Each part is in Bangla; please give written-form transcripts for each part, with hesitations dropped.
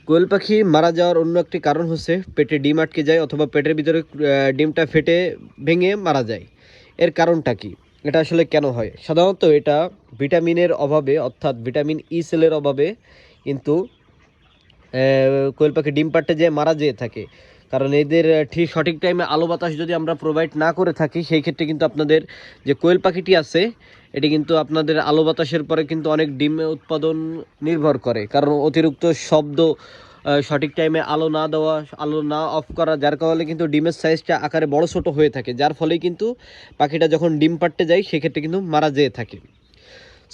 কোয়েল পাখি মারা যাওয়ার অন্য একটি কারণ হচ্ছে পেটে ডিম আটকে যায় অথবা পেটের ভিতরে ডিমটা ফেটে ভেঙে মারা যায়। এর কারণটা কি? এটা আসলে কেন হয়? সাধারণত এটা ভিটামিনের অভাবে, অর্থাৎ ভিটামিন ই সেলের অভাবে কিন্তু কোয়েল পাখি ডিম পাড়তে যেয়ে মারা যেয়ে থাকে। কারণ এদের ঠিক সঠিক টাইমে আলো বাতাস যদি আমরা প্রোভাইড না করে থাকি, সেই ক্ষেত্রে কিন্তু আপনাদের যে কোয়েল পাখিটি আছে এটি কিন্তু আপনাদের আলো বাতাসের পরে কিন্তু অনেক ডিম উৎপাদন নির্ভর করে। কারণ অতিরিক্ত শব্দ, সঠিক টাইমে আলো না দেওয়া, আলো না অফ করা, যার কারণে কিন্তু ডিমের সাইজটা আকারে বড় ছোট হয়ে থাকে, যার ফলে কিন্তু পাখিটা যখন ডিম পাড়তে যায় সেক্ষেত্রে কিন্তু মারা যেয়ে থাকে।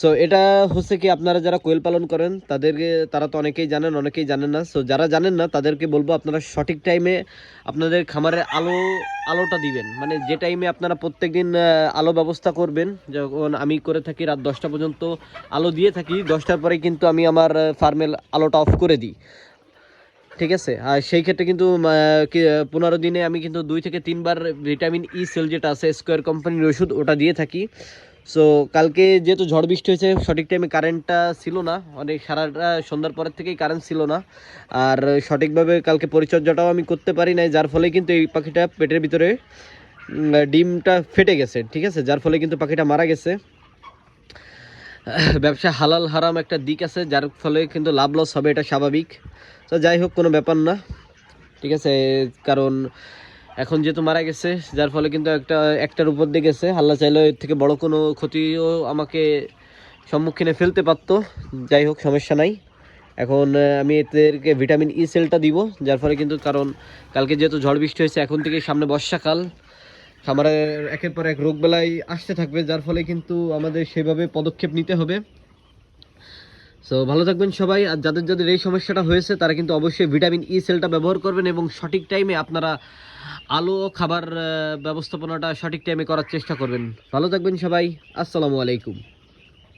সো এটা হচ্ছে কি, আপনারা যারা কোয়েল পালন করেন তারা তো অনেকেই জানেন, অনেকেই জানেন না। সো যারা জানেন না তাদেরকে বলবো, আপনারা সঠিক টাইমে আপনাদের খামারে আলোটা দিবেন। মানে যে টাইমে আপনারা প্রত্যেক দিন আলো ব্যবস্থা করবেন, যখন আমি করে থাকি রাত 10টা পর্যন্ত আলো দিয়ে থাকি, 10টার পরে কিন্তু আমি আমার ফার্মের আলোটা অফ করে দিই। ঠিক আছে, আর সেই ক্ষেত্রে কিন্তু 15 দিনে আমি কিন্তু 2 থেকে 3 বার ভিটামিন ই সেল যেটা আছে স্কোয়ার কোম্পানির ওষুধ ওটা দিয়ে থাকি। সো কালকে যেহেতু ঝড় বৃষ্টি হয়েছে, সঠিক টাইমে কারেন্টটা ছিল না, অনেক সারাটা সন্ধ্যার পরের থেকেই কারেন্ট ছিল না। আর সঠিকভাবে কালকে পরিচর্যাটাও আমি করতে পারি নাই, যার ফলে কিন্তু এই পাখিটা পেটের ভিতরে ডিমটা ফেটে গেছে। ঠিক আছে, যার ফলে কিন্তু পাখিটা মারা গেছে। ব্যবসা হালাল হারাম একটা দিক আছে, যার ফলে কিন্তু লাভ লস হবে, এটা স্বাভাবিক। তো যাই হোক, কোনো ব্যাপার না। ঠিক আছে, কারণ এখন যেহেতু মারা গেছে, যার ফলে কিন্তু একটার উপর দিয়ে গেছে, আল্লাহ চাইলে এর থেকে বড় কোনো ক্ষতিও আমাকে সম্মুখীনে ফেলতে পারতো। যাই হোক, সমস্যা নাই। এখন আমি এদেরকে ভিটামিন ই সেলটা দিব, যার ফলে কিন্তু, কারণ কালকে যেহেতু ঝড় বৃষ্টি হয়েছে, এখন থেকে সামনে বর্ষাকাল, খামারে একের পর এক রোগবালাই আসতে থাকবে, যার ফলে কিন্তু আমাদের সেভাবে পদক্ষেপ নিতে হবে। সো ভালো থাকবেন সবাই। আর যাদের যাদের এই সমস্যাটা হয়েছে তারা কিন্তু অবশ্যই ভিটামিন ই সেলটা ব্যবহার করবেন এবং সঠিক টাইমে আপনারা আলো ও খাবার ব্যবস্থাপনাটা সঠিক টাইমে করার চেষ্টা করবেন। ভালো থাকবেন সবাই। আসসালামু আলাইকুম।